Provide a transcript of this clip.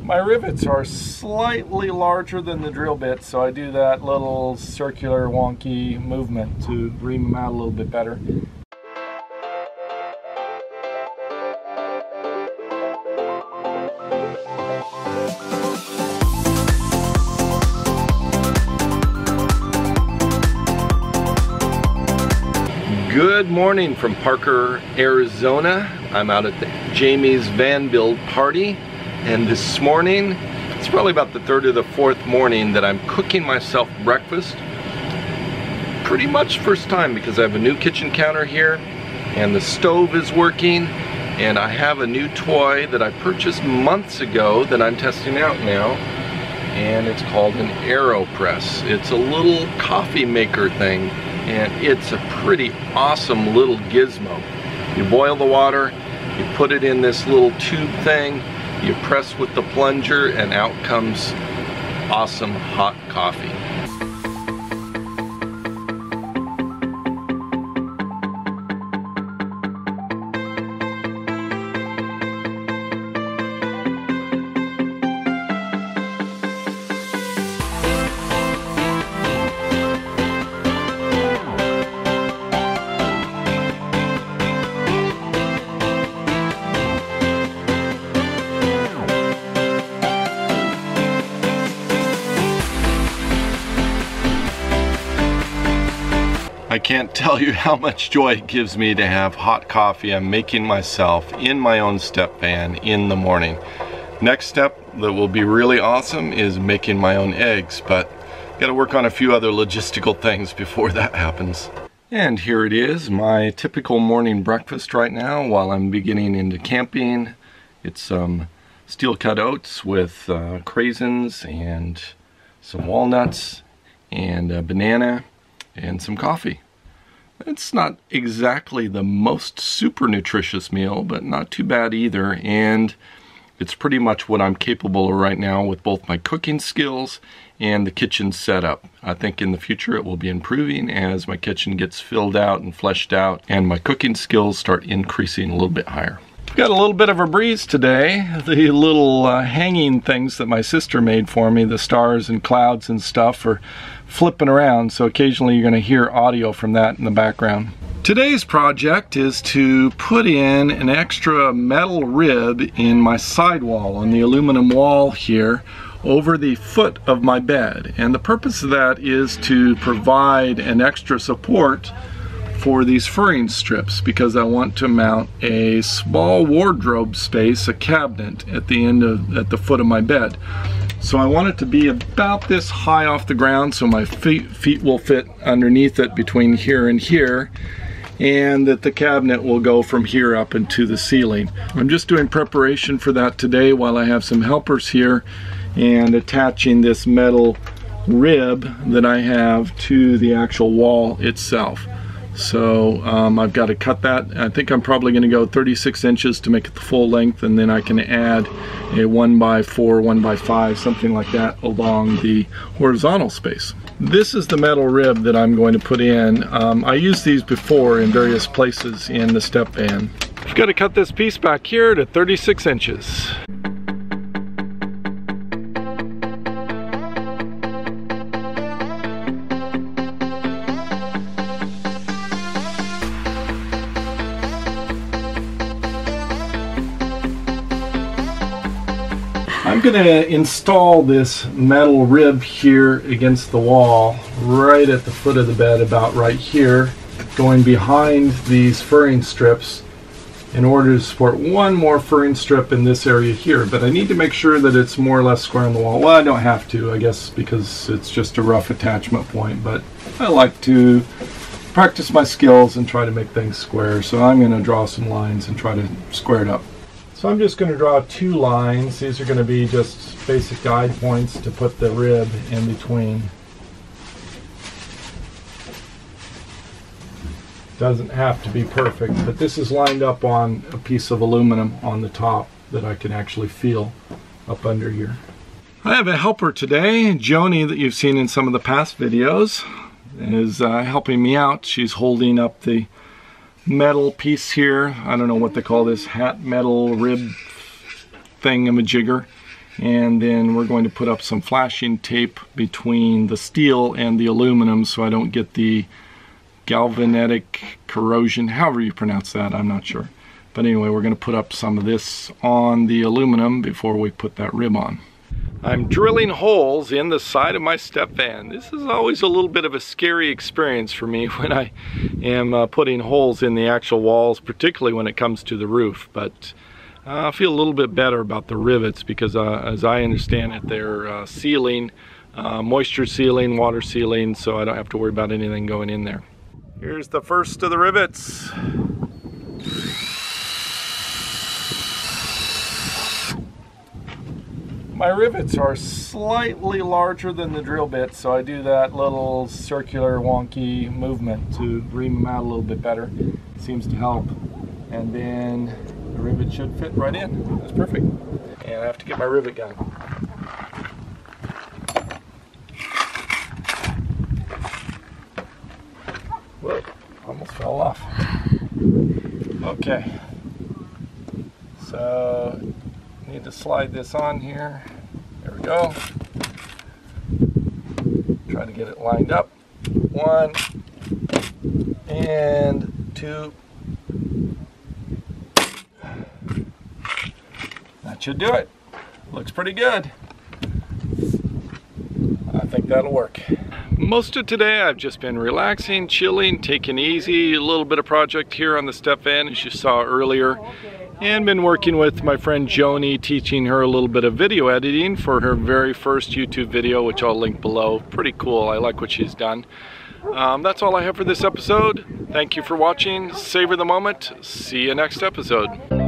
My rivets are slightly larger than the drill bit, so I do that little circular wonky movement to ream them out a little bit better. Good morning from Parker, Arizona. I'm out at the Jamie's Van Build party, and this morning, it's probably about the third or the fourth morning that I'm cooking myself breakfast. Pretty much first time, because I have a new kitchen counter here, and the stove is working, and I have a new toy that I purchased months ago that I'm testing out now, and it's called an AeroPress. It's a little coffee maker thing, and it's a pretty awesome little gizmo. You boil the water, you put it in this little tube thing, you press with the plunger, and out comes awesome hot coffee. I can't tell you how much joy it gives me to have hot coffee I'm making myself in my own step van in the morning. Next step that will be really awesome is making my own eggs, but got to work on a few other logistical things before that happens. And here it is, my typical morning breakfast right now while I'm beginning into camping. It's some steel cut oats with craisins and some walnuts and a banana and some coffee. It's not exactly the most super nutritious meal, but not too bad either, and it's pretty much what I'm capable of right now with both my cooking skills and the kitchen setup. I think in the future it will be improving as my kitchen gets filled out and fleshed out and my cooking skills start increasing a little bit higher. We've got a little bit of a breeze today. The little hanging things that my sister made for me, the stars and clouds and stuff, are flipping around, so occasionally you're going to hear audio from that in the background. Today's project is to put in an extra metal rib in my sidewall on the aluminum wall here over the foot of my bed, and the purpose of that is to provide an extra support for these furring strips, because I want to mount a small wardrobe space, a cabinet at the foot of my bed. So I want it to be about this high off the ground so my feet will fit underneath it between here and here, and that the cabinet will go from here up into the ceiling. I'm just doing preparation for that today while I have some helpers here and attaching this metal rib that I have to the actual wall itself. So I've got to cut that. I think I'm probably going to go 36 inches to make it the full length, and then I can add a 1x4, 1x5, something like that along the horizontal space. This is the metal rib that I'm going to put in. I used these before in various places in the step van. I've got to cut this piece back here to 36 inches. I'm going to install this metal rib here against the wall, right at the foot of the bed, about right here, going behind these furring strips in order to support one more furring strip in this area here. But I need to make sure that it's more or less square on the wall. Well, I don't have to, I guess, because it's just a rough attachment point, but I like to practice my skills and try to make things square. So I'm going to draw some lines and try to square it up. So I'm just going to draw two lines. These are going to be just basic guide points to put the rib in between. Doesn't have to be perfect, but this is lined up on a piece of aluminum on the top that I can actually feel up under here. I have a helper today, Joni, that you've seen in some of the past videos, is helping me out. She's holding up the metal piece here. I don't know what they call this, hat metal rib thingamajigger, And then we're going to put up some flashing tape between the steel and the aluminum so I don't get the galvanic corrosion, however you pronounce that, I'm not sure. But anyway, we're going to put up some of this on the aluminum before we put that rib on. I'm drilling holes in the side of my step van. This is always a little bit of a scary experience for me when I am putting holes in the actual walls, particularly when it comes to the roof. But I feel a little bit better about the rivets because as I understand it, they're sealing, moisture sealing, water sealing, so I don't have to worry about anything going in there. Here's the first of the rivets. My rivets are slightly larger than the drill bit, so I do that little circular wonky movement to ream them out a little bit better. It seems to help. And then the rivet should fit right in. That's perfect. And I have to get my rivet gun. Whoa, almost fell off. Okay. So need to slide this on here. There we go. Try to get it lined up. 1 and 2. That should do it. Looks pretty good. I think that'll work. Most of today I've just been relaxing, chilling, taking it easy, a little bit of project here on the step van as you saw earlier, and been working with my friend Joni, teaching her a little bit of video editing for her very first YouTube video, which I'll link below. Pretty cool. I like what she's done. That's all I have for this episode. Thank you for watching. Savor the moment. See you next episode.